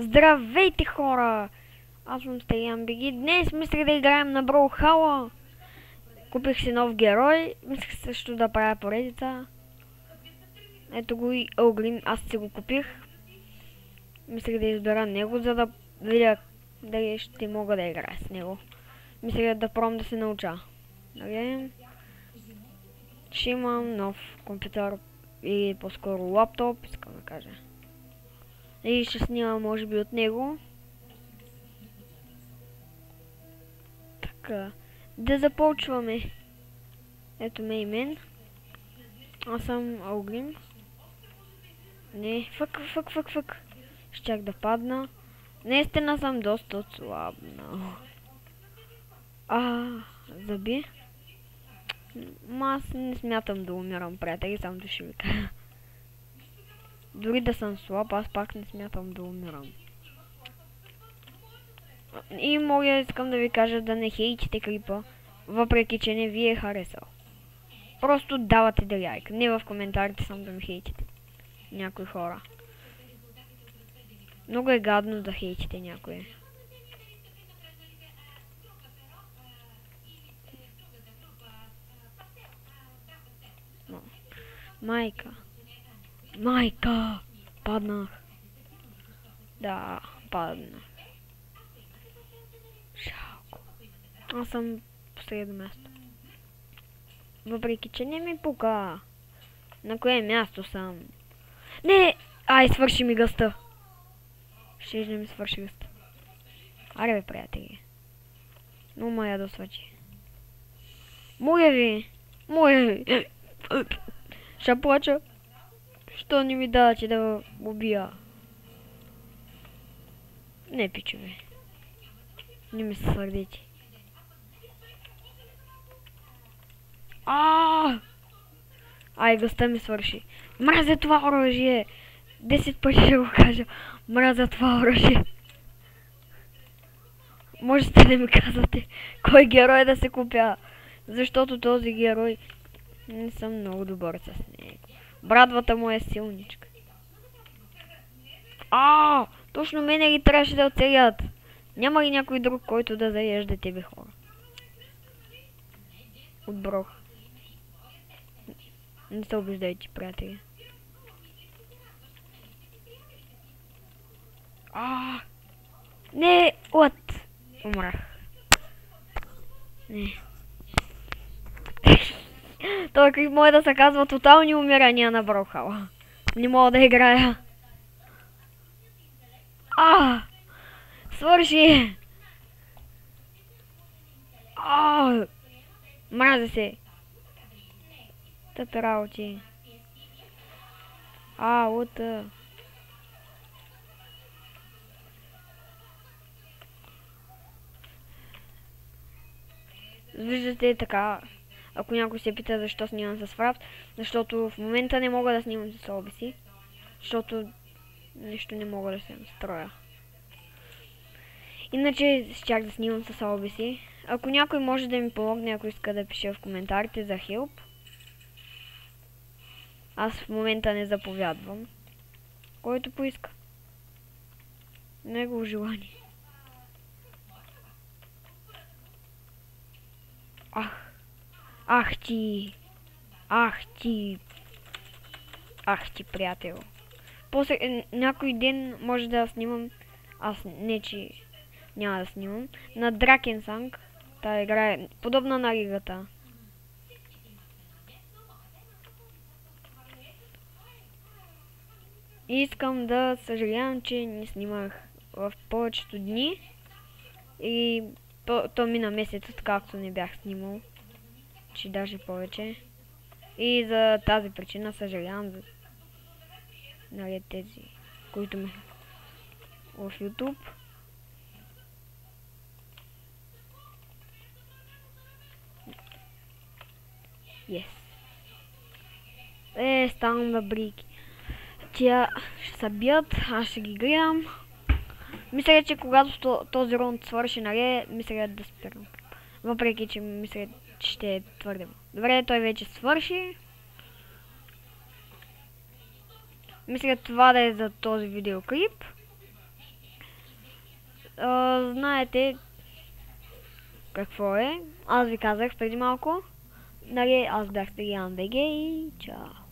Здравейте, хора! Аз съм Стелиан Беги. Днес мислех да играем на Броухала. Купих си нов герой. Мислех също да правя поредица. Ето го и Огрин. Аз си го купих. Мислех да избера него, за да видя дали ще мога да играя с него. Мислех да пробвам да се науча. Нали? Ще имам нов компютър или по-скоро лаптоп, искам да кажа. И ще снимам може би от него. Така, да започваме. Ето ме и мен. Аз съм Огрин. Не, фък. Щях да падна. Наистина съм доста слабна. Зъби. Аз не смятам да умирам, приятели, само да ще ви кажа. Дори да съм слаб, аз пак не смятам да умирам. И искам да ви кажа да не хейтите клипа, въпреки че не ви е харесал. Просто давате да лайк, не в коментарите само да ми хейтите. Някои хора. Много е гадно да хейтите някои. Майка! Паднах. Да, паднах. Жалко. Аз съм последно място. Въпреки че не ми пука. На кое място съм? Не! Свърши ми гъста. Ще не ми свърши гъста. Аре бе, приятели. Но ма ядосвачи. Моля ви! Ще плача. Що не ми давате да убия? Не, пичове. Не ми се сърдите. Гъста ми свърши. Мразя това оръжие. 10 пъти ще го кажа. Мразя това оръжие. Можете да ми казвате кой герой да се купя. Защото този герой не съм много добър с него. Брадвата му е силничка. Точно мене ги трябваше да оцелят. Няма ли някой друг, който да заежда тебе, хора? Отброх. Не се обиждайте, приятели. Не, умрах. Не. Той клип може да се казва тотални умирания на Броухала. Не мога да играя. Свърши! Мразя се. Тъпи работи. Лута. Виждате така. Ако някой се пита защо снимам с фрап, защото в момента не мога да снимам с OBS, защото нещо не мога да се настроя. Иначе щях да снимам с OBS. Ако някой може да ми помогне, ако иска да пише в коментарите за help. Аз в момента не заповядвам. Който поиска. Негово желание. Ах ти, приятел. После някой ден може да снимам, че няма да снимам, на Drakensang. Та игра е подобна на лигата. И искам да съжалявам, че не снимах в повечето дни. И то мина месец, откакто не бях снимал. Че даже повече. И за тази причина съжалявам за тези, които ме в YouTube. Ставам да брики. Тя ще се бият, аз ще ги гледам. Мисля, че когато този рунд свърши, мисля да спирам. Въпреки, че мисля, че ще е твърде. Добре, той вече свърши. Мисля това да е за този видеоклип. знаете какво е. Аз ви казах преди малко. Нали, аз бях Стегиян БГ и чао.